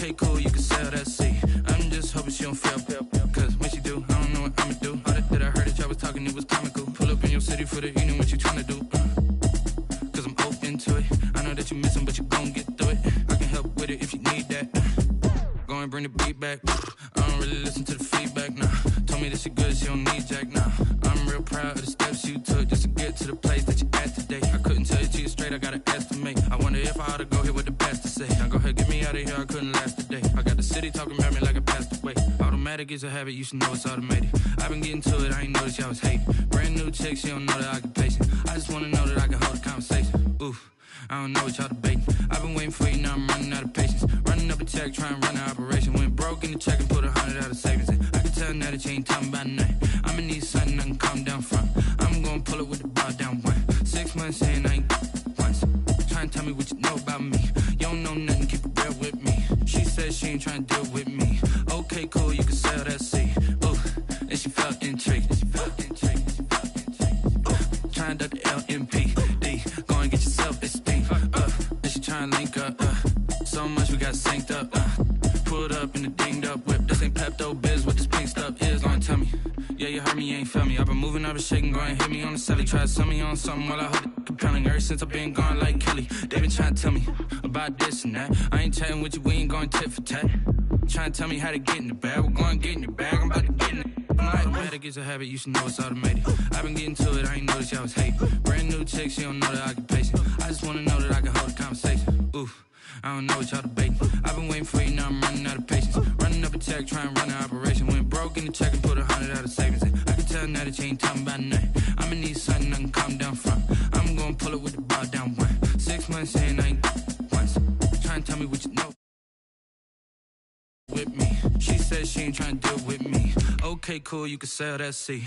Okay, cool, you can sell that seat. I'm just hoping she don't fail. Cause when she do, I don't know what I'ma do. All that I heard that y'all was talking, it was comical. Pull up in your city for the evening, what you tryna do? Cause I'm open to it. I know that you missing, but you gon' get through it. I can help with it if you need that. Go and bring the beat back. I don't really listen to the feedback, nah. Told me that she good, she don't need jack, nah. I'm real proud of the steps you took just to get to the place that you at today. I couldn't tell you to you straight, I gotta estimate. I wonder if I ought to go here with the best to say. Now go ahead, get me out of here, I couldn't last a day. I got the city talking about me like I passed away. Automatic is a habit, you should know it's automated. I've been getting to it, I ain't noticed y'all was hating. Brand new chick, she don't know the occupation. I just wanna know that I can hold a conversation. Oof, I don't know what y'all debating. I've been waiting for you, now I'm running out of patience. Running up a check, trying to run an operation. Went broke in the check and put 100 out of savings in. I can tell now that you ain't talking about nothing. I'ma need something I can calm down from. I'm gonna pull it with the bar down one. 6 months saying I ain't once. Trying to tell me what you know about me. You don't know nothing, keep it real with me. She said she ain't trying to deal with me. Okay, cool, you can sell that seat. Ooh, and she felt intrigued. Trying to duck the LMPD. Go and get your self-esteem. And she trying to link up. So much we got synced up. Pulled up in the dinged up whip. This ain't Pepto-Biz, what this pink stuff is. Gonna tell me. Yeah, you heard me, you ain't felt me. I've been moving, I've been shaking, go and hit me on the celly. Try to sell me on something while I hold it compelling. Ever since I've been gone like Kelly, they been trying to tell me about this and that. I ain't chatting with you, we ain't going tit for tat. Trying to tell me how to get in the bag. We're going to get in your bag, I'm about to get in it. Automatic is a habit, you should know it's automated. I've been getting to it, I ain't noticed y'all was hating. Brand new chick, she don't know the occupation. I just wanna know that I can hold a conversation. Oof, I don't know what y'all debating. I've been waiting for you, now I'm running out of patience. Running up a check, trying to run an operation. Went broke in the check and put 100 out of savings in. I can tell now that you ain't talking about nothing. I'ma need something I can calm down from. I'm gonna pull it with the bar down one. 6 months saying I ain't once. Trying to tell me what you know with me. She said she ain't trying to deal with me. Okay, cool, you can sell that seat.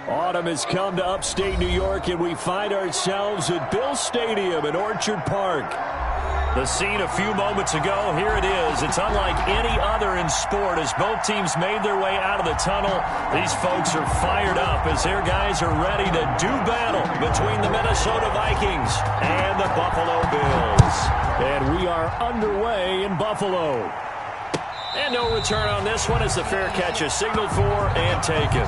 Autumn has come to upstate New York, and we find ourselves at Bill's Stadium in Orchard Park. The scene a few moments ago, here it is. It's unlike any other in sport as both teams made their way out of the tunnel. These folks are fired up as their guys are ready to do battle between the Minnesota Vikings and the Buffalo Bills. And we are underway in Buffalo. And no return on this one as the fair catch is signaled for and taken.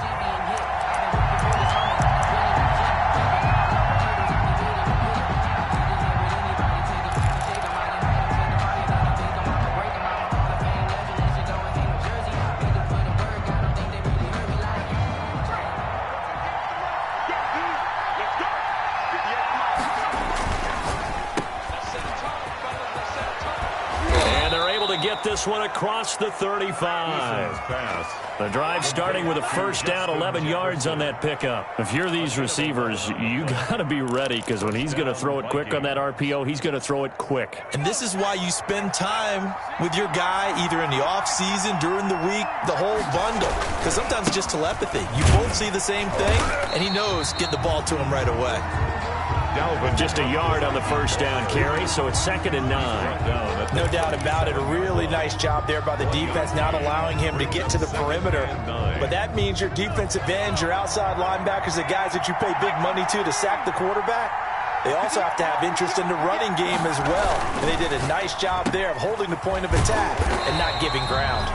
Get this one across the 35. The drive starting with a first down, 11 yards on that pickup. If you're these receivers, you got to be ready because when he's going to throw it quick on that RPO, he's going to throw it quick. And this is why you spend time with your guy either in the offseason, during the week, the whole bundle. Because sometimes it's just telepathy. You both see the same thing, and he knows get the ball to him right away. But just a yard on the first down carry, so it's 2nd and 9. No doubt about it. A really nice job there by the defense, not allowing him to get to the perimeter. But that means your defensive ends, your outside linebackers, the guys that you pay big money to sack the quarterback, they also have to have interest in the running game as well. And they did a nice job there of holding the point of attack and not giving ground.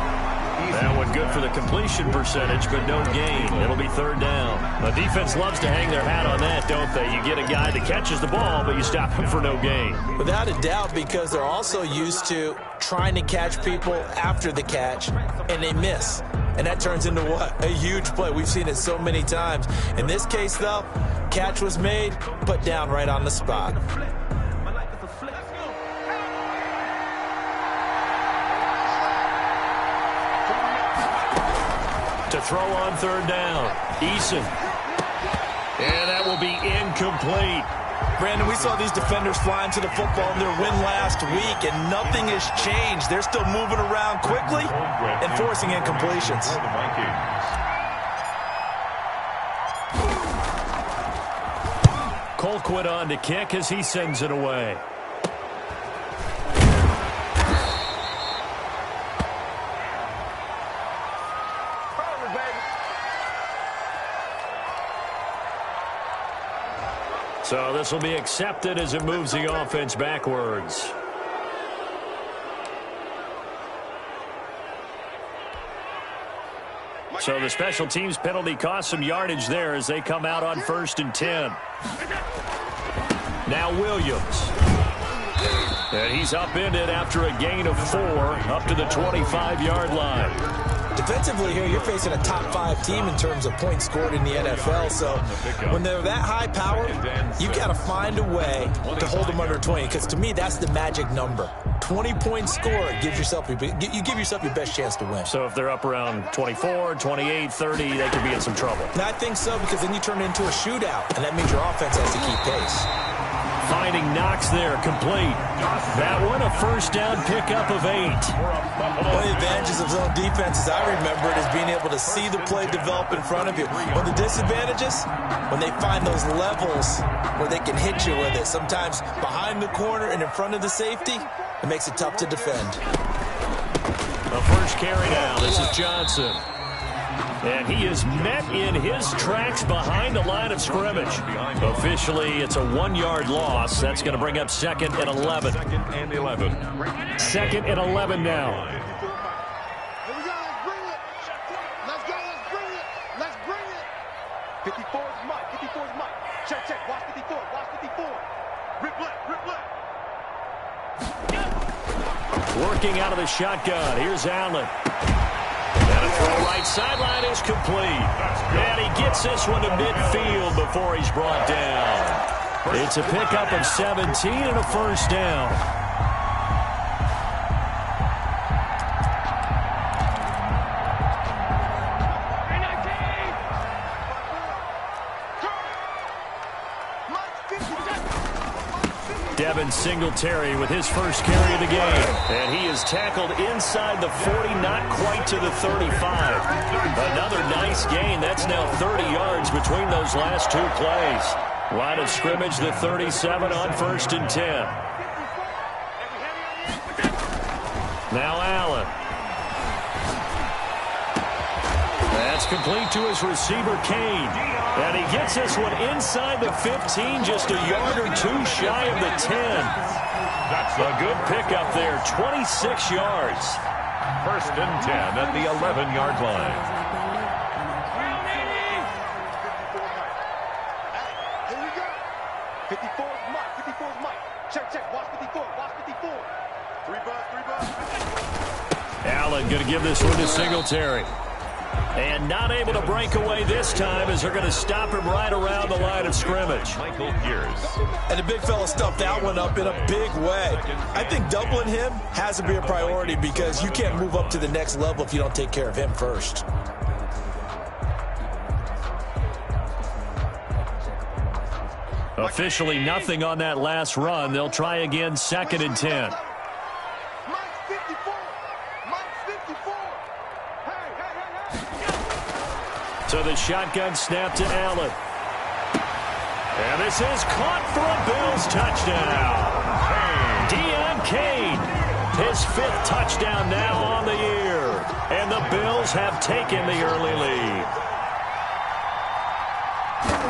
That one good for the completion percentage, but no gain. It'll be 3rd down. The defense loves to hang their hat on that, don't they? You get a guy that catches the ball, but you stop him for no gain. Without a doubt, because they're also used to trying to catch people after the catch, and they miss. and that turns into what? A huge play. We've seen it so many times. In this case, though, catch was made, put down right on the spot. To throw on third down, Eason. And that will be incomplete. Brandon, we saw these defenders flying to the football in their win last week, and nothing has changed. They're still moving around quickly and forcing incompletions. Colquitt on to kick as he sends it away. So this will be accepted as it moves the offense backwards. So the special teams penalty cost some yardage there as they come out on 1st and 10. Now Williams. And he's upended after a gain of 4 up to the 25-yard line. Defensively here, you're facing a top 5 team in terms of points scored in the NFL. So when they're that high power, you got to find a way to hold them under 20. Because to me, that's the magic number. 20-point score gives yourself you give yourself your best chance to win. So if they're up around 24, 28, 30, they could be in some trouble. And I think so, because then you turn it into a shootout, and that means your offense has to keep pace. Finding Knox there, complete. That one, a first down pickup of 8. One of the advantages of zone defense, as I remember it, is being able to see the play develop in front of you. One of the disadvantages, when they find those levels where they can hit you with it, sometimes behind the corner and in front of the safety, it makes it tough to defend. The first carry now, this is Johnson. And he is met in his tracks behind the line of scrimmage. Officially, it's a 1-yard loss. That's going to bring up 2nd and 11. 2nd and 11. 2nd and 11 now. Here we go, let's bring it. Let's go, let's bring it. Let's bring it. 54 is Mike, 54 is Mike. Check, check, watch 54, watch 54. Rip left. Working out of the shotgun. Here's Allen. And a throw right sideline is complete. And he gets this one to midfield before he's brought down. It's a pickup of 17 and a first down. Devin Singletary with his first carry of the game. And he is tackled inside the 40, not quite to the 35. Another nice gain. That's now 30 yards between those last 2 plays. Line of scrimmage, the 37 on 1st and 10. Now Allen. That's complete to his receiver, Kane. And he gets this one inside the 15, just a yard or 2 shy of the 10. That's a good pickup there, 26 yards. 1st and 10 at the 11-yard line. Here we go. 54 is Mike, 54 is Mike. Check, check, watch 54, watch 54. 3 bucks. Allen going to give this one to Singletary. And not able to break away this time as they're going to stop him right around the line of scrimmage. And the big fella stuffed that one up in a big way. I think doubling him has to be a priority because you can't move up to the next level if you don't take care of him first. Officially nothing on that last run. They'll try again, 2nd and 10. So the shotgun snap to Allen. And this is caught for a Bills touchdown. Deon Cain, his 5th touchdown now on the year. And the Bills have taken the early lead.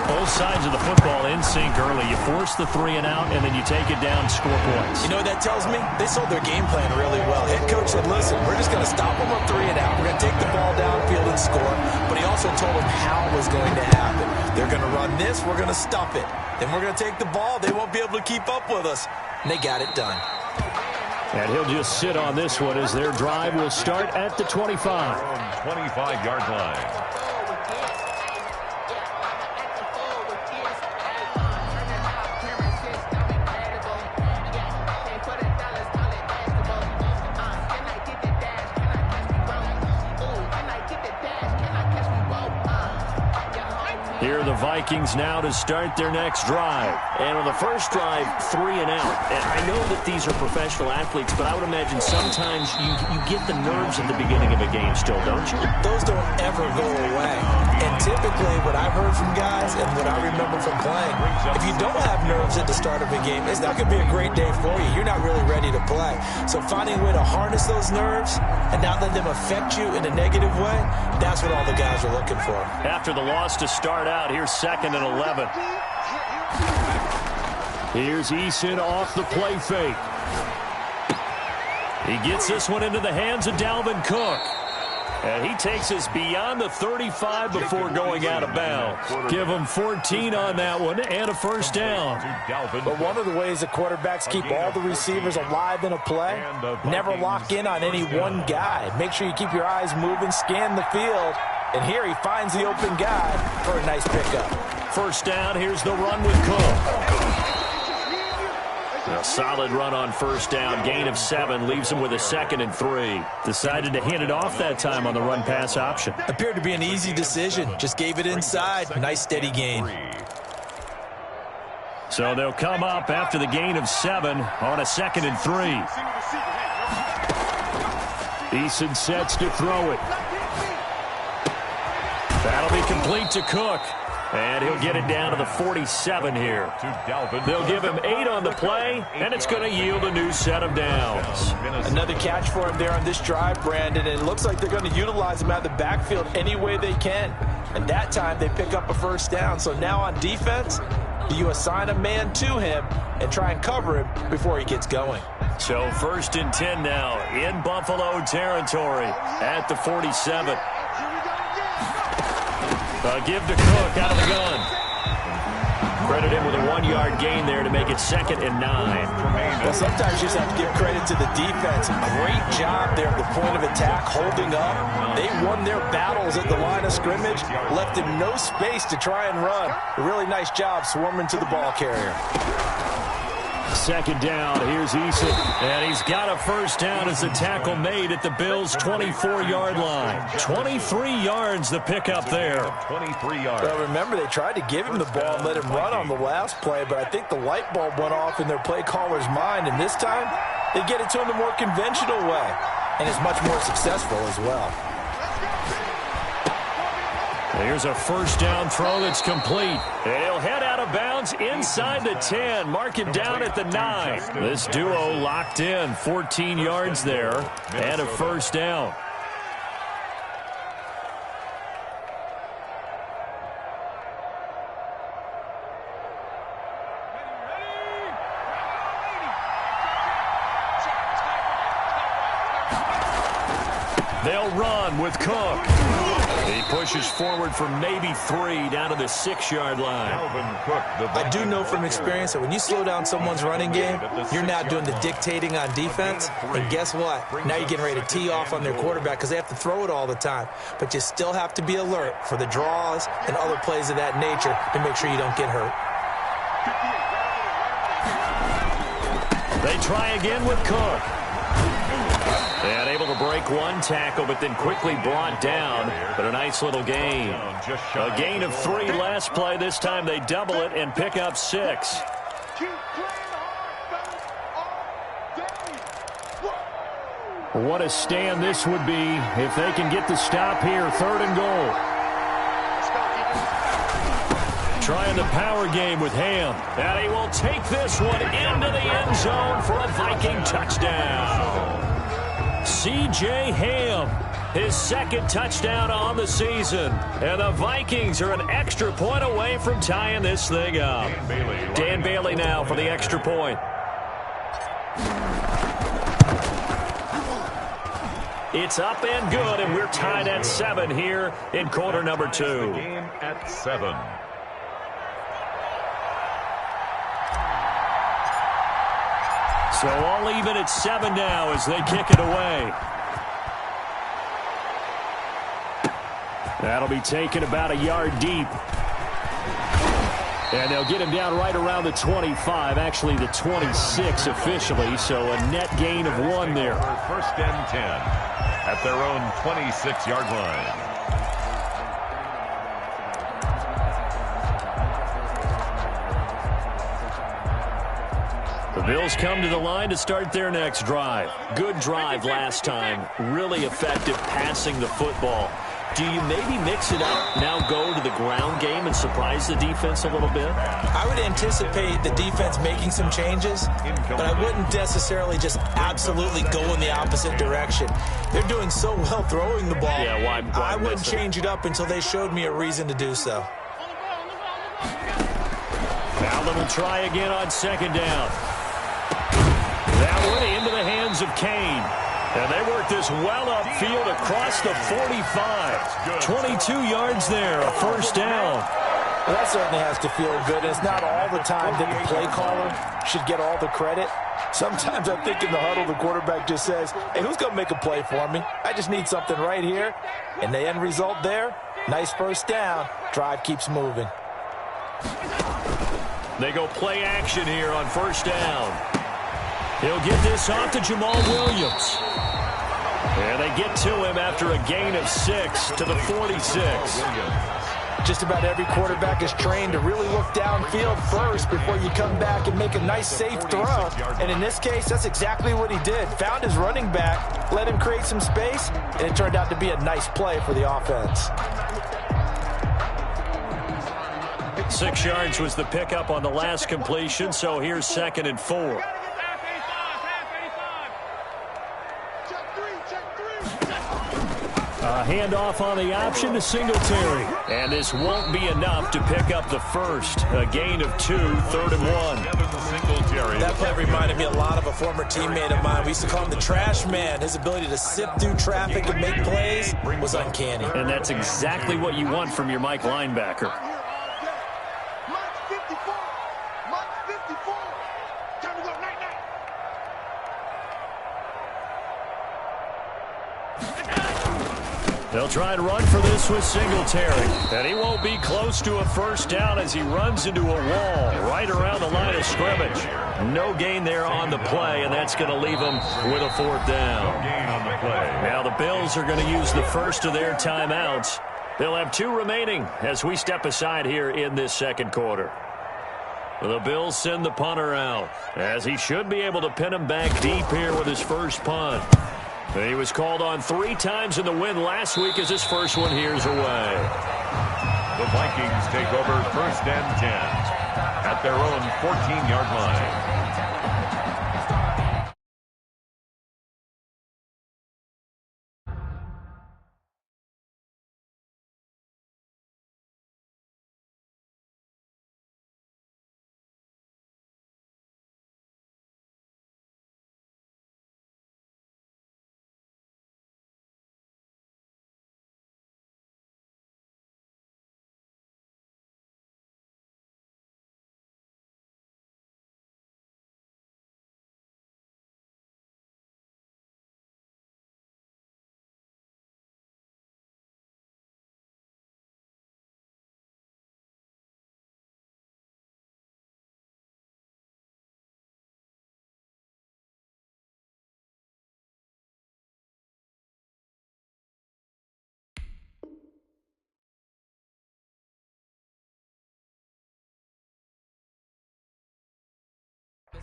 Both sides of the football in sync early. You force the 3 and out, and then you take it down, score points. You know what that tells me? They sold their game plan really well. Head coach said, listen, we're just going to stop them on 3 and out. We're going to take the ball downfield and score. But he also told them how it was going to happen. They're going to run this. We're going to stop it. Then we're going to take the ball. They won't be able to keep up with us. And they got it done. And he'll just sit on this one as their drive will start at the 25. 25-yard line. Here are the Vikings now to start their next drive. And on the first drive, 3 and out. And I know that these are professional athletes, but I would imagine sometimes you get the nerves at the beginning of a game still, don't you? Those don't ever go away. And typically what I've heard from guys and what I remember from playing, if you don't have nerves at the start of a game, it's not going to be a great day for you. You're not really ready to play. So finding a way to harness those nerves and not let them affect you in a negative way, that's what all the guys are looking for. After the loss to start out, here's 2nd and 11. Here's Eason off the play fake. He gets this one into the hands of Dalvin Cook. And he takes us beyond the 35 before going out of bounds. Give him 14 on that one and a first down. But one of the ways the quarterbacks keep all the receivers alive in a play, never lock in on any one guy. Make sure you keep your eyes moving, scan the field. And here he finds the open guy for a nice pickup. First down, here's the run with Cook. A solid run on first down. Gain of 7 leaves him with a 2nd and 3. Decided to hand it off that time on the run-pass option. Appeared to be an easy decision. Just gave it inside. Nice steady gain. So they'll come up after the gain of 7 on a 2nd and 3. Eason sets to throw it. That'll be complete to Cook. And he'll get it down to the 47 here. They'll give him 8 on the play, and it's going to yield a new set of downs. Another catch for him there on this drive, Brandon, and it looks like they're going to utilize him out of the backfield any way they can. And that time they pick up a first down. So now on defense, you assign a man to him and try and cover him before he gets going. So 1st and 10 now in Buffalo territory at the 47. Give to Cook out of the gun. Credit him with a 1-yard gain there to make it 2nd and 9. Well, sometimes you just have to give credit to the defense. Great job there at the point of attack, holding up. They won their battles at the line of scrimmage, left him no space to try and run. A really nice job swarming to the ball carrier. 2nd down, here's Eason. And he's got a first down as the tackle made at the Bills' 24-yard line. 23 yards the pickup there. 23 yards. Well, remember, they tried to give him the ball and let him run on the last play, but I think the light bulb went off in their play caller's mind, and this time they get it to him the more conventional way, and it's much more successful as well. Here's a first down throw that's complete. And he'll head out of bounds inside the 10. Mark it down at the 9. This duo locked in. 14 yards there and a first down. They'll run with Cook. He pushes forward for maybe 3 down to the 6-yard line. I do know from experience that when you slow down someone's running game, you're now doing the dictating on defense. And guess what? Now you're getting ready to tee off on their quarterback because they have to throw it all the time. But you still have to be alert for the draws and other plays of that nature to make sure you don't get hurt. They try again with Cook. And able to break one tackle, but then quickly brought down. But a nice little gain. A gain of 3 last play. This time they double it and pick up 6. What a stand this would be if they can get the stop here. 3rd and goal. Trying the power game with Ham. And he will take this one into the end zone for a Viking touchdown. C.J. Ham, his 2nd touchdown on the season. And the Vikings are an extra point away from tying this thing up. Dan Bailey now for the extra point. It's up and good, and we're tied at 7 here in quarter number 2. Game at 7. So all even at 7 now as they kick it away. That'll be taken about a yard deep. And they'll get him down right around the 25, actually the 26 officially, so a net gain of 1 there. First and 10 at their own 26-yard line. The Bills come to the line to start their next drive. Good drive last time. Really effective passing the football. Do you maybe mix it up, now go to the ground game and surprise the defense a little bit? I would anticipate the defense making some changes, but I wouldn't necessarily just absolutely go in the opposite direction. They're doing so well throwing the ball. Yeah, why I wouldn't change it up until they showed me a reason to do so. Now they will try again on second down. That one into the hands of Kane. And they work this well upfield across the 45. 22 yards there, a first down. Well, that certainly has to feel good. It's not all the time that the play caller should get all the credit. Sometimes I think in the huddle, the quarterback just says, hey, who's going to make a play for me? I just need something right here. And the end result there, nice first down. Drive keeps moving. They go play action here on first down. He'll get this off to Jamal Williams. And they get to him after a gain of 6 to the 46. Just about every quarterback is trained to really look downfield first before you come back and make a nice, safe throw. And in this case, that's exactly what he did. Found his running back, let him create some space, and it turned out to be a nice play for the offense. 6 yards was the pickup on the last completion, so here's 2nd and 4. A handoff on the option to Singletary. And this won't be enough to pick up the first. A gain of 2, 3rd and 1. That play reminded me a lot of a former teammate of mine. We used to call him the trash man. His ability to sift through traffic and make plays was uncanny. And that's exactly what you want from your Mike linebacker. They'll try and run for this with Singletary. And he won't be close to a first down as he runs into a wall right around the line of scrimmage. No gain there on the play, and that's going to leave him with a 4th down. Now the Bills are going to use the first of their timeouts. They'll have 2 remaining as we step aside here in this second quarter. The Bills send the punter out, as he should be able to pin him back deep here with his first punt. He was called on 3 times in the win last week as his first one here's away. The Vikings take over 1st and 10 at their own 14-yard line.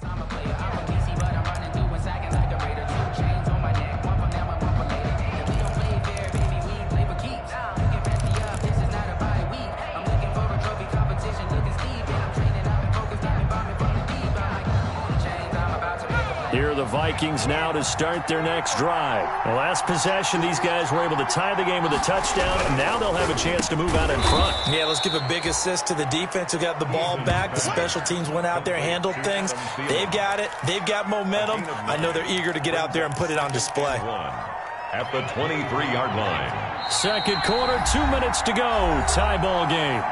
I'm a player, I'm a DC, but I'm running through and sagging like a raider. 2 chains on my neck, one from them, one for later. And we don't play fair, baby, we play for keeps. You can mess me up, this is not a bye week. I'm looking for a trophy competition, looking steep. And I'm training up and focused, got me bombing from the deep. I'm like, on the chains, I'm about to make a play. Here are the Vikings now to start their next drive. The last possession, these guys were able to tie the game with a touchdown, and now they'll have a chance to move out in front. Yeah, let's give a big assist to the defense who got the ball back. The special teams went out there, handled things. They've got it. They've got momentum. I know they're eager to get out there and put it on display. At the 23-yard line. Second quarter, 2 minutes to go. Tie ball game.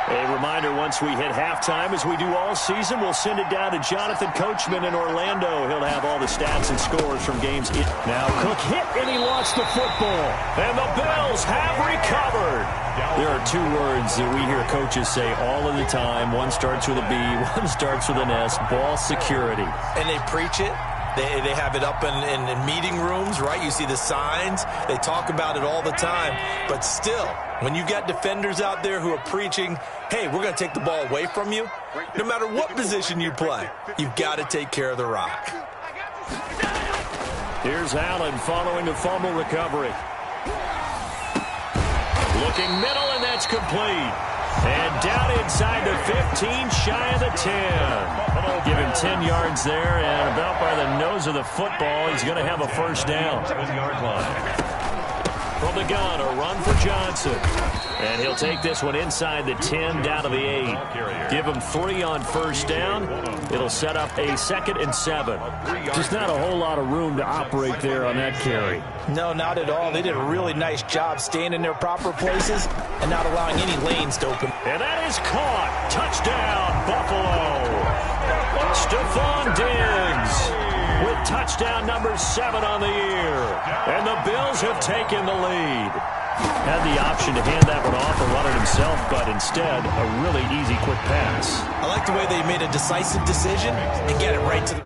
A reminder, once we hit halftime, as we do all season, we'll send it down to Jonathan Coachman in Orlando. He'll have all the stats and scores from games. Now Cook hit, and he lost the football. And the Bills have recovered. There are two words that we hear coaches say all of the time. One starts with a B, one starts with an S, ball security. And they preach it. They have it up in meeting rooms, right? You see the signs. They talk about it all the time. But still, when you've got defenders out there who are preaching, hey, we're going to take the ball away from you, no matter what position you play, you've got to take care of the rock. Here's Allen following a fumble recovery. Looking middle, and that's complete. And down inside the 15, shy of the 10. Give him 10 yards there, and about by the nose of the football, he's going to have a first down. 7-yard line. From the gun, a run for Johnson. And he'll take this one inside the 10, down to the 8. Give him 3 on first down. It'll set up a 2nd and 7. Just not a whole lot of room to operate there on that carry. No, not at all. They did a really nice job staying in their proper places and not allowing any lanes to open. And that is caught. Touchdown, Buffalo. Stephon Diggs with touchdown number 7 on the year. And the Bills have taken the lead. Had the option to hand that one off or run it himself, but instead, a really easy, quick pass. I like the way they made a decisive decision and get it right to the...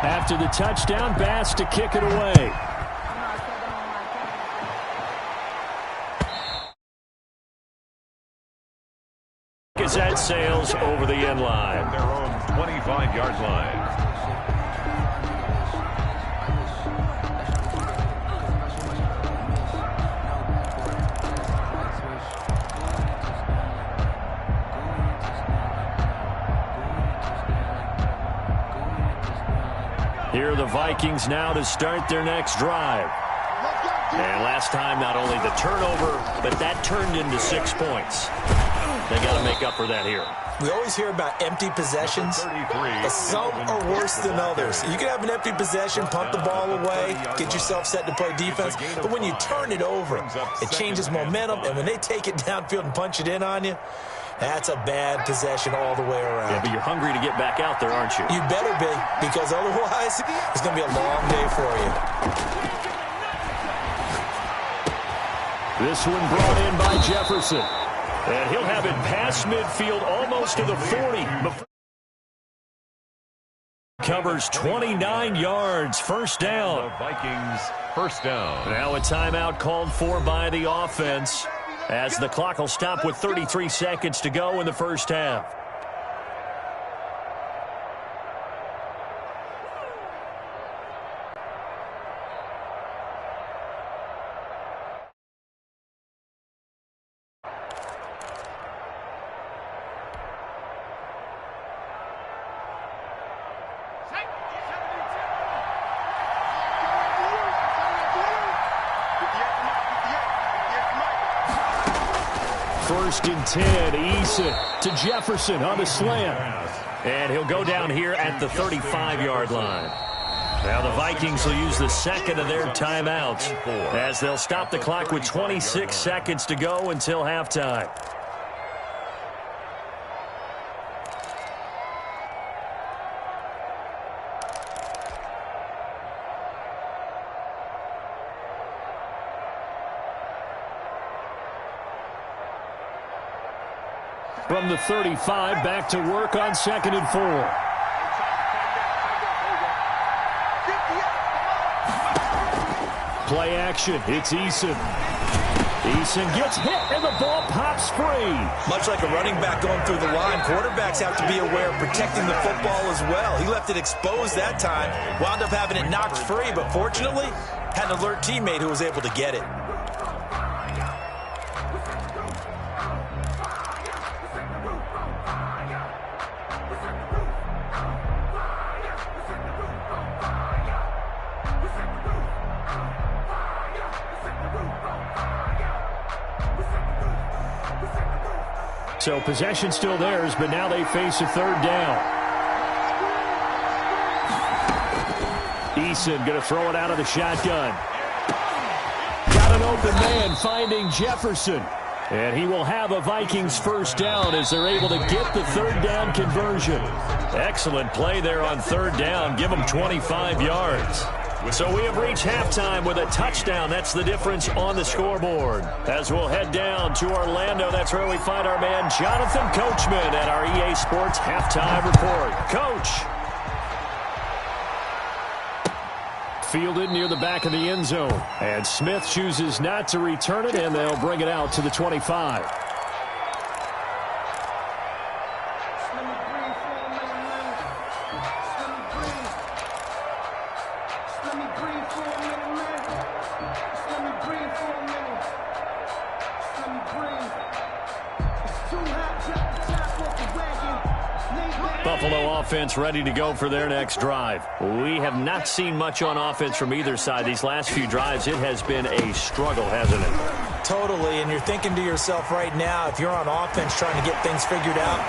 After the touchdown, Bass to kick it away. As that sails over the end line. Their own 25-yard line. Here are the Vikings now to start their next drive. And last time, not only the turnover, but that turned into 6 points. They got to make up for that here. We always hear about empty possessions, but some are worse than others. You can have an empty possession, punt the ball away, get yourself set to play defense, but when you turn it over, it changes momentum, and when they take it downfield and punch it in on you, that's a bad possession all the way around. Yeah, but you're hungry to get back out there, aren't you? You better be, because otherwise it's going to be a long day for you. This one brought in by Jefferson. And he'll have it past midfield almost to the 40. Covers 29 yards, first down. The Vikings first down. Now a timeout called for by the offense, as the clock will stop with 33 seconds to go in the first half. First and 10, Eason to Jefferson on the slant. And he'll go down here at the 35-yard line. Now the Vikings will use the second of their timeouts, as they'll stop the clock with 26 seconds to go until halftime. From the 35, back to work on 2nd and 4. Play action. It's Eason. Eason gets hit, and the ball pops free. Much like a running back going through the line, quarterbacks have to be aware of protecting the football as well. He left it exposed that time, wound up having it knocked free, but fortunately, had an alert teammate who was able to get it. So possession still theirs, but now they face a third down. Eason going to throw it out of the shotgun. Got an open man finding Jefferson. And he will have a Vikings first down as they're able to get the third down conversion. Excellent play there on third down. Give them 25 yards. So we have reached halftime with a touchdown. That's the difference on the scoreboard. As we'll head down to Orlando, that's where we find our man Jonathan Coachman at our EA Sports Halftime Report. Coach. Fielded near the back of the end zone. And Smith chooses not to return it, and they'll bring it out to the 25. Buffalo offense ready to go for their next drive. We have not seen much on offense from either side. These last few drives, it has been a struggle, hasn't it? Totally, and you're thinking to yourself right now, if you're on offense trying to get things figured out,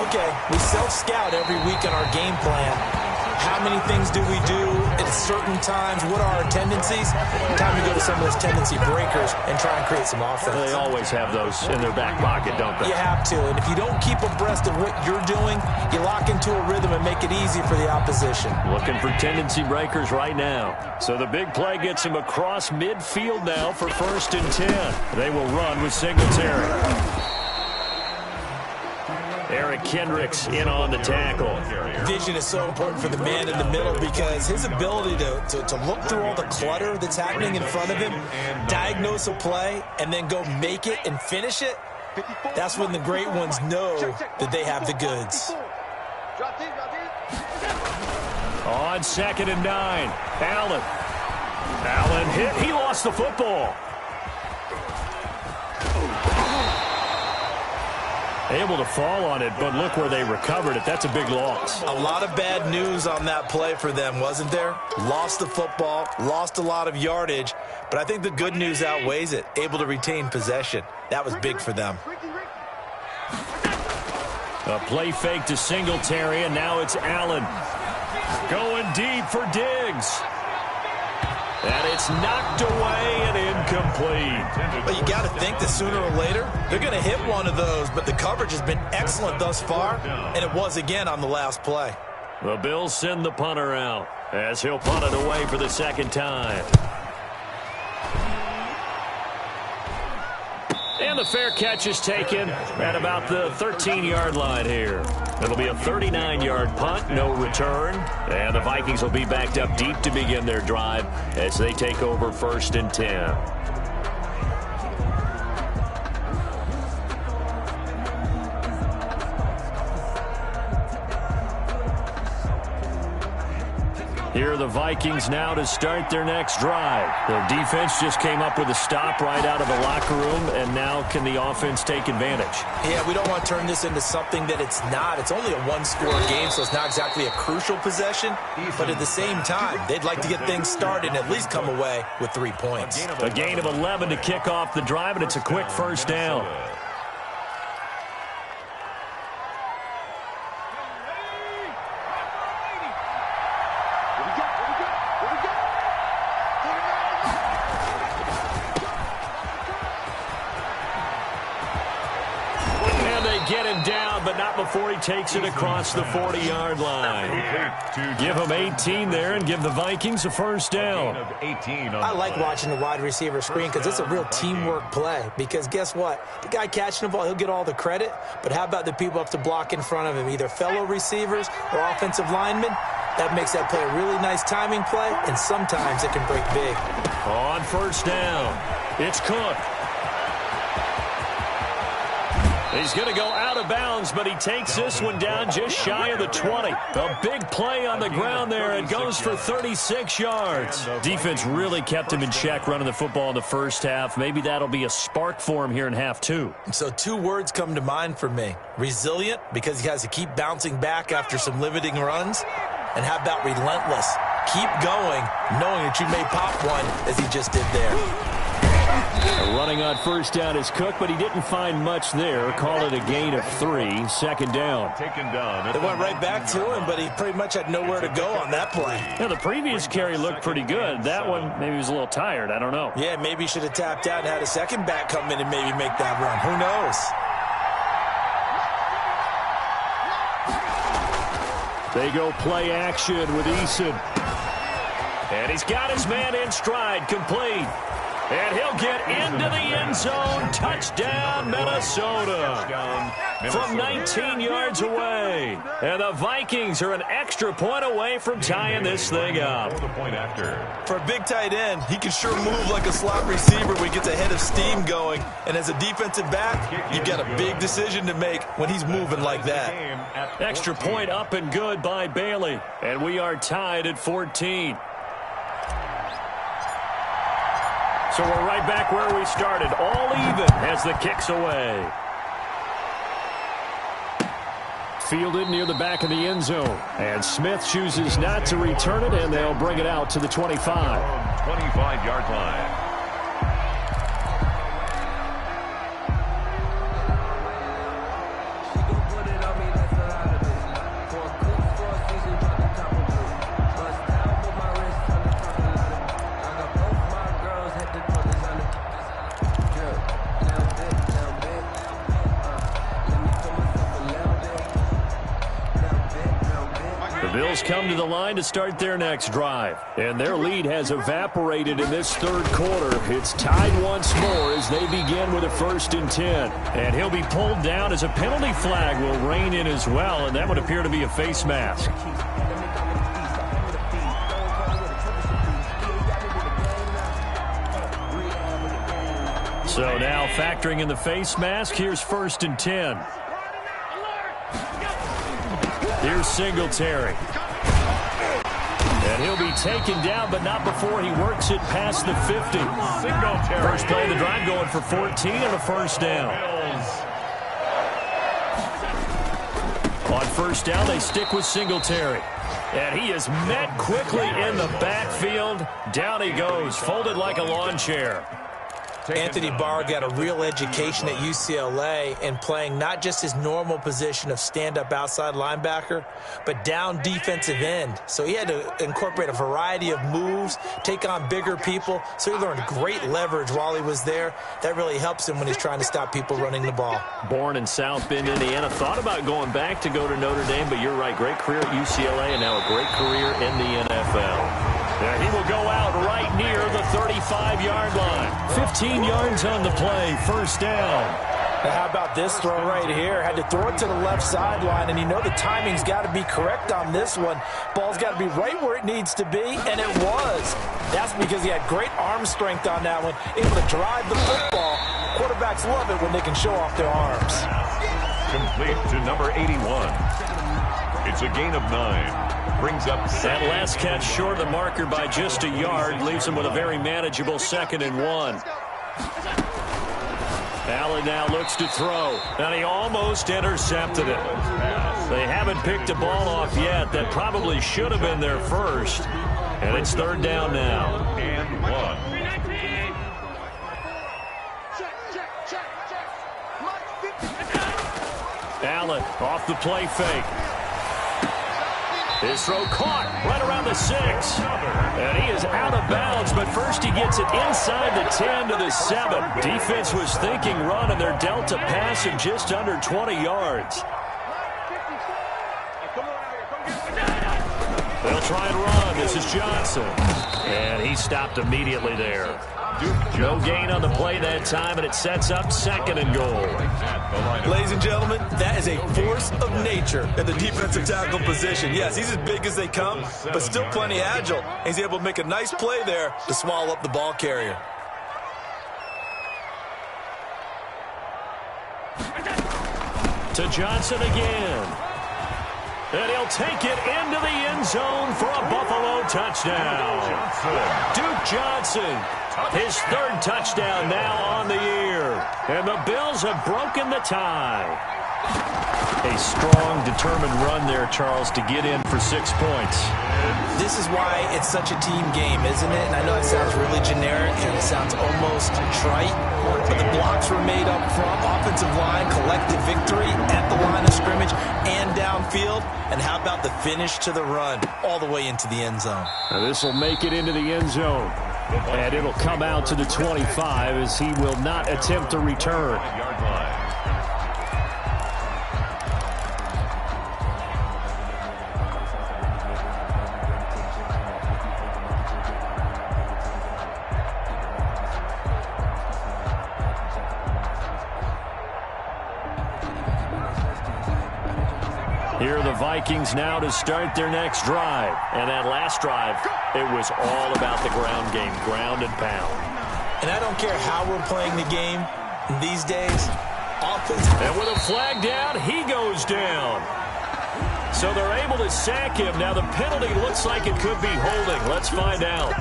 okay, we self-scout every week in our game plan. How many things do we do at certain times? What are our tendencies? Time to go to some of those tendency breakers and try and create some offense. They always have those in their back pocket, don't they? You have to, and if you don't keep abreast of what you're doing, you lock into a rhythm and make it easy for the opposition. Looking for tendency breakers right now. So the big play gets him across midfield now for 1st and 10. They will run with Singletary. Eric Kendricks in on the tackle. Vision is so important for the man in the middle because his ability to look through all the clutter that's happening in front of him, diagnose a play, and then go make it and finish it, that's when the great ones know that they have the goods. On 2nd and 9, Allen hit. He lost the football. Able to fall on it, but look where they recovered it. That's a big loss. A lot of bad news on that play for them, wasn't there? Lost the football, lost a lot of yardage, but I think the good news outweighs it. Able to retain possession. That was big for them. A play fake to Singletary, and now it's Allen. Going deep for Diggs. And it's knocked away and incomplete. But you got to think that sooner or later, they're going to hit one of those. But the coverage has been excellent thus far, and it was again on the last play. The Bills send the punter out as he'll punt it away for the second time. And the fair catch is taken at about the 13-yard line here. It'll be a 39-yard punt, no return. And the Vikings will be backed up deep to begin their drive as they take over 1st and 10. Here are the Vikings now to start their next drive. Their defense just came up with a stop right out of the locker room, and now can the offense take advantage? Yeah, we don't want to turn this into something that it's not. It's only a one-score game, so it's not exactly a crucial possession. But at the same time, they'd like to get things started and at least come away with 3 points. A gain of 11 to kick off the drive, and it's a quick first down. Get him down, but not before he takes it across the 40-yard line. Give him 18 there and give the Vikings a first down. I like watching the wide receiver screen because it's a real teamwork play. Because guess what? The guy catching the ball, he'll get all the credit. But how about the people up to block in front of him, either fellow receivers or offensive linemen? That makes that play a really nice timing play, and sometimes it can break big. On first down, it's Cook. He's going to go out of bounds, but he takes this one down just shy of the 20. A big play on the ground there. It goes for 36 yards. Defense really kept him in check running the football in the first half. Maybe that'll be a spark for him here in half 2. So 2 words come to mind for me. Resilient, because he has to keep bouncing back after some limiting runs. And how about relentless? Keep going, knowing that you may pop one as he just did there. Running on first down is Cook, but he didn't find much there. Call it a gain of 3. Second down. Taken down. They went right back to him, but he pretty much had nowhere to go on that play. Yeah, the previous carry looked pretty good. That one, maybe he was a little tired. I don't know. Yeah, maybe he should have tapped out and had a second back come in and maybe make that run. Who knows? They go play action with Eason. And he's got his man in stride, complete. And he'll get into the end zone. Touchdown, Minnesota. From 19 yards away. And the Vikings are an extra point away from tying this thing up. For a big tight end, he can sure move like a slot receiver when he gets a head of steam going. And as a defensive back, you've got a big decision to make when he's moving like that. Extra point up and good by Bailey. And we are tied at 14. So we're right back where we started, all even as the kick's away. Fielded near the back of the end zone. And Smith chooses not to return it, and they'll bring it out to the 25. 25-yard line. Bills come to the line to start their next drive. And their lead has evaporated in this third quarter. It's tied once more as they begin with a 1st and 10. And he'll be pulled down as a penalty flag will rein in as well, and that would appear to be a face mask. So now factoring in the face mask, here's 1st and 10. Here's Singletary. And he'll be taken down, but not before he works it past the 50. Singletary. First play of the drive going for 14 and a 1st down. On 1st down, they stick with Singletary. And he is met quickly in the backfield. Down he goes, folded like a lawn chair. Anthony Barr got a real education at UCLA in playing not just his normal position of stand-up outside linebacker, but down defensive end. So he had to incorporate a variety of moves, take on bigger people. So he learned great leverage while he was there. That really helps him when he's trying to stop people running the ball. Born in South Bend, Indiana. Thought about going back to go to Notre Dame, but you're right. Great career at UCLA and now a great career in the NFL. And he will go out right near the 35-yard line. 15 yards on the play, 1st down. Now how about this throw right here? Had to throw it to the left sideline, and you know the timing's got to be correct on this one. Ball's got to be right where it needs to be, and it was. That's because he had great arm strength on that one, able to drive the football. Quarterbacks love it when they can show off their arms. Complete to number 81. It's a gain of 9. Brings up that last catch short of the marker by just a yard, leaves him with a very manageable 2nd and 1. Allen now looks to throw, and he almost intercepted it. They haven't picked a ball off yet. That probably should have been their first, and it's 3rd down now. And 1. Allen off the play fake. His throw caught right around the 6. And he is out of bounds, but first he gets it inside the 10 to the 7. Defense was thinking run, and they're dealt a pass of just under 20 yards. They'll try and run. This is Johnson. And he stopped immediately there. No gain on the play that time, and it sets up 2nd and goal. Ladies and gentlemen, that is a force of nature at the defensive tackle position. Yes, he's as big as they come, but still plenty agile. He's able to make a nice play there to swallow up the ball carrier. To Johnson again. And he'll take it into the end zone for a Buffalo touchdown. Duke Johnson, his 3rd touchdown now on the year. And the Bills have broken the tie. A strong, determined run there, Charles, to get in for 6 points. This is why it's such a team game, isn't it? And I know it sounds really generic and it sounds almost trite, but the blocks were made up front, offensive line, collective victory at the line of scrimmage and downfield. And how about the finish to the run all the way into the end zone? Now this will make it into the end zone. And it'll come out to the 25 as he will not attempt to return. Here are the Vikings now to start their next drive. And that last drive, it was all about the ground game, ground and pound. And I don't care how we're playing the game these days. Offense. And with a flag down, he goes down. So they're able to sack him. Now the penalty looks like it could be holding. Let's find out.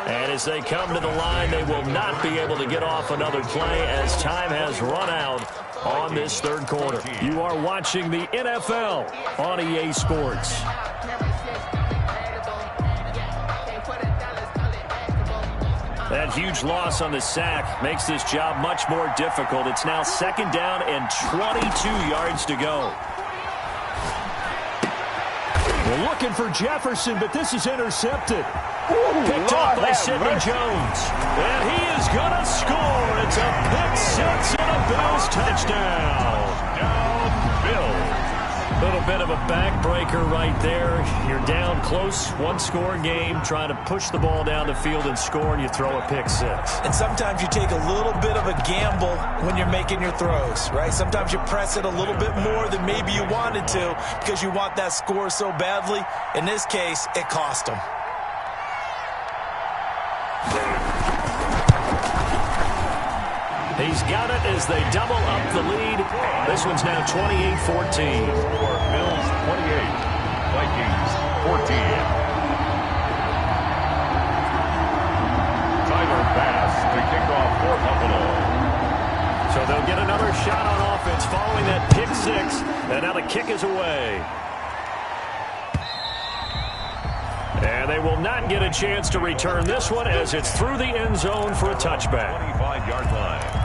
And as they come to the line, they will not be able to get off another play as time has run out on this third quarter. You are watching the NFL on EA Sports. That huge loss on the sack makes this job much more difficult. It's now 2nd down and 22 yards to go. We're looking for Jefferson, but this is intercepted. Picked off by Sidney Jones. And he is going to score. It's a pick six and a Bills touchdown. Down Bills. A little bit of a backbreaker right there. You're down close, one-score game, trying to push the ball down the field and score, and you throw a pick six. And sometimes you take a little bit of a gamble when you're making your throws, right? Sometimes you press it a little bit more than maybe you wanted to because you want that score so badly. In this case, it cost them. He's got it as they double up the lead. This one's now 28-14. Bills 28, Vikings 14. Tyler Bass to kick off for Buffalo. So they'll get another shot on offense following that pick six. And now the kick is away. And they will not get a chance to return this one as it's through the end zone for a touchback. 25-yard line.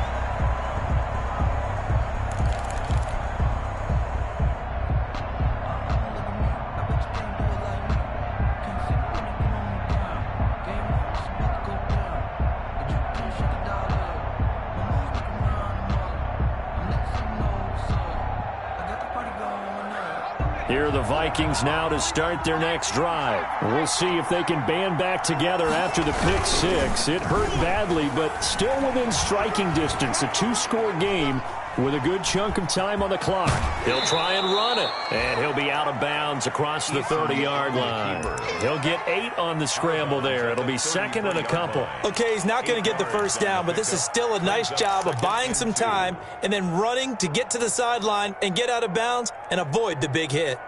Here are the Vikings now to start their next drive. We'll see if they can band back together after the pick six. It hurt badly, but still within striking distance. A two-score game with a good chunk of time on the clock. He'll try and run it, and he'll be out of bounds across the 30-yard line. He'll get 8 on the scramble there. It'll be 2nd and a couple. Okay, he's not going to get the first down, but this is still a nice job of buying some time and then running to get to the sideline and get out of bounds and avoid the big hit.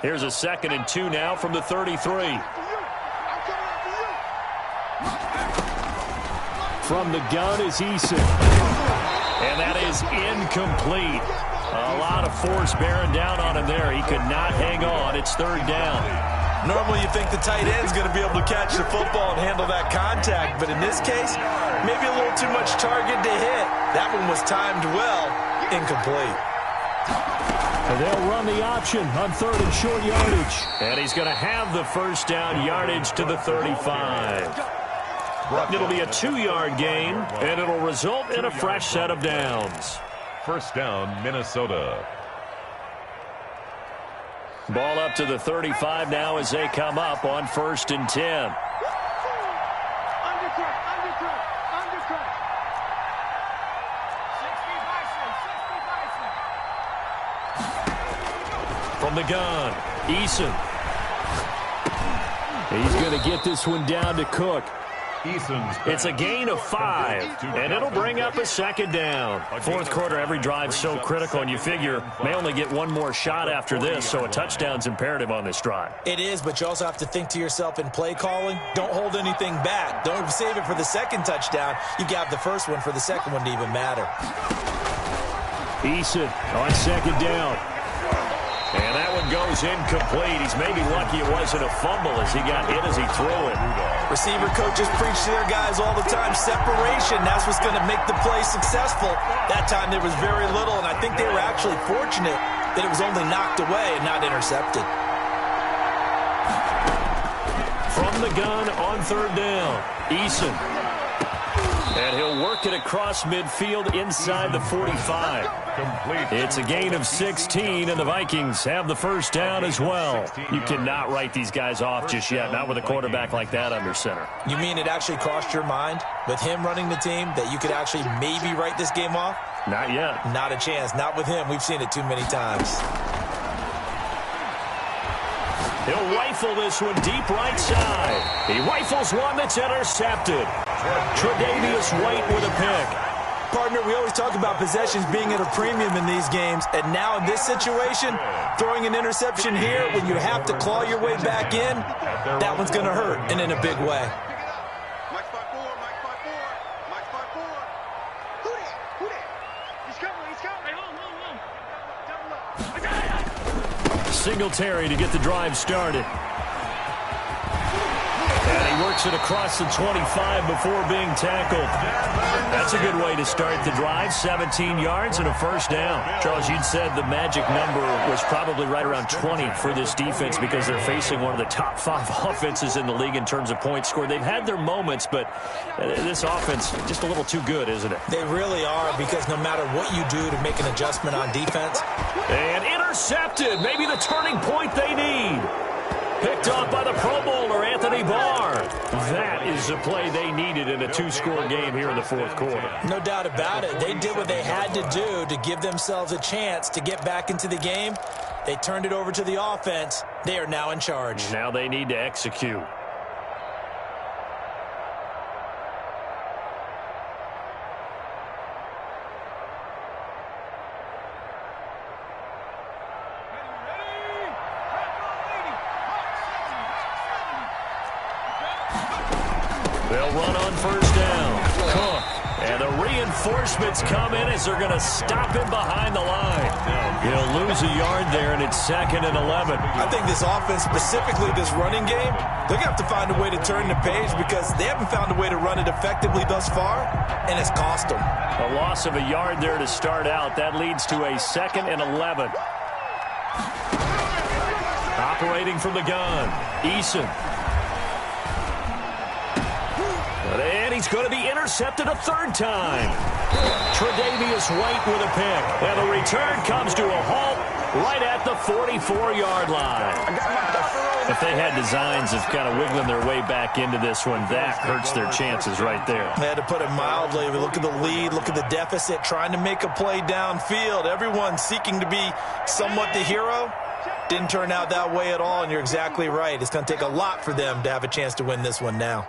Here's a 2nd and 2 now from the 33. From the gun is Eason. And that is incomplete. A lot of force bearing down on him there. He could not hang on. It's 3rd down. Normally you think the tight end's going to be able to catch the football and handle that contact, but in this case, maybe a little too much target to hit. That one was timed well, incomplete. And they'll run the option on 3rd and short yardage. And he's going to have the first down yardage to the 35. It'll be a 2-yard gain, and it'll result in a fresh set of downs. First down, Minnesota. Ball up to the 35 now as they come up on 1st and 10. From the gun, Eason. He's going to get this one down to Cook. It's a gain of 5, and it'll bring up a second down. Fourth quarter, every drive's so critical, and you figure may only get one more shot after this, so a touchdown's imperative on this drive. It is, but you also have to think to yourself in play calling, don't hold anything back. Don't save it for the second touchdown. You got the first one for the second one to even matter. Eason on second down. And that one goes incomplete. He's maybe lucky it wasn't a fumble as he got hit as he threw it. Receiver coaches preach to their guys all the time. Separation, that's what's going to make the play successful. That time there was very little, and I think they were actually fortunate that it was only knocked away and not intercepted. From the gun on third down, Eason. And he'll work it across midfield inside the 45. It's a gain of 16, and the Vikings have the first down as well. You cannot write these guys off just yet, not with a quarterback like that under center. You mean it actually crossed your mind with him running the team that you could actually maybe write this game off? Not yet. Not a chance. Not with him. We've seen it too many times. He'll rifle this one deep right side. He rifles one that's intercepted. Tre'Davious White with a pick. Partner, we always talk about possessions being at a premium in these games, and now in this situation, throwing an interception here when you have to claw your way back in, that one's going to hurt, and in a big way. Mike 5-4, Mike 5-4, Mike 5-4. Who that? He's coming. Hey, hold on. Singletary to get the drive started. And he works it across the 25 before being tackled. That's a good way to start the drive. 17 yards and a first down. Charles, you'd said the magic number was probably right around 20 for this defense because they're facing one of the top 5 offenses in the league in terms of points scored. They've had their moments, but this offense just a little too good, isn't it? They really are, because no matter what you do to make an adjustment on defense. And intercepted. Maybe the turning point they need. Picked off by the Pro Bowler, Anthony Barr. That is the play they needed in a 2-score game here in the fourth quarter. No doubt about it. They did what they had to do to give themselves a chance to get back into the game. They turned it over to the offense. They are now in charge. Now they need to execute. They'll run on first down. Cook. And the reinforcements come in as they're going to stop him behind the line. He'll lose a yard there, and it's 2nd and 11. I think this offense, specifically this running game, they're going to have to find a way to turn the page because they haven't found a way to run it effectively thus far, and it's cost them. A loss of a yard there to start out. That leads to a 2nd and 11. Operating from the gun, Eason. And he's going to be intercepted a third time. Tre'Davious White with a pick. And the return comes to a halt right at the 44-yard line. If they had designs of kind of wiggling their way back into this one, that hurts their chances right there. They had to put it mildly. Look at the lead, look at the deficit, trying to make a play downfield. Everyone seeking to be somewhat the hero. Didn't turn out that way at all, and you're exactly right. It's going to take a lot for them to have a chance to win this one now.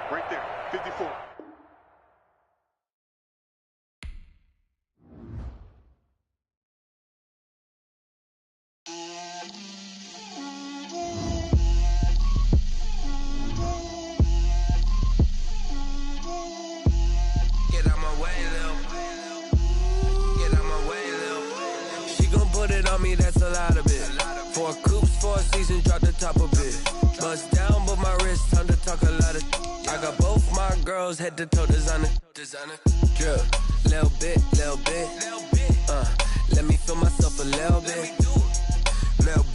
Right there, 54. Get out my way, Lil. Get out my way, Lil. She gon' put it on me, that's a lot of it. 4 coops, 4 seasons, drop the top a bit. Bust down, but my wrist, time to talk a lot of. I got both my girls head to toe designer. Drip, little bit, little bit. Let me feel myself a little bit. Little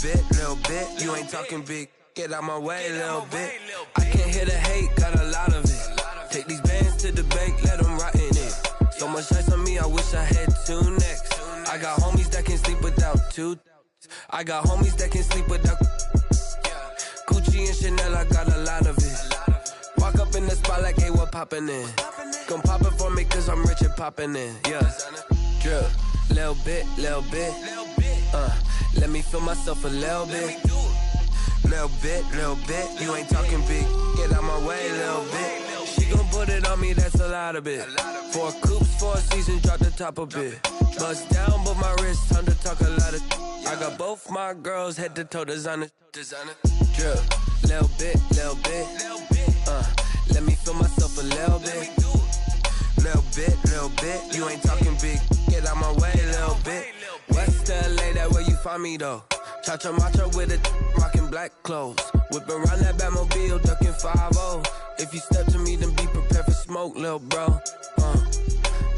bit. You ain't talking big. Get out my way, little bit. I can't hear the hate, got a lot of it. Take these bands to the bank, let them rot in it. So much ice on me, I wish I had 2 necks. I got homies that can sleep without 2. I got homies that can sleep without. Gucci and Chanel, I got a lot of it. Walk up in the spot like, hey, what poppin' in? Come pop it for me, cause I'm rich and poppin' in. Yeah. Drip, little bit. Let Let me feel myself a little bit. Little bit. You ain't talking big. Get out my way, little bit. She gon' put it on me, that's a lot of it. 4 coops, 4 seasons, drop the top a bit. Bust down, but my wrist, time to talk a lot of. I got both my girls head to toe designer. Drip, little bit. Let me feel myself a little bit. Little bit. You ain't talking big. Get out my way, little bit. West LA, that where you find me though. Cha-cha macha with a rockin' black clothes. Whippin' around that Batmobile, duckin' 5-0. If you step to me, then be prepared for smoke, little bro.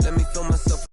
Let me feel myself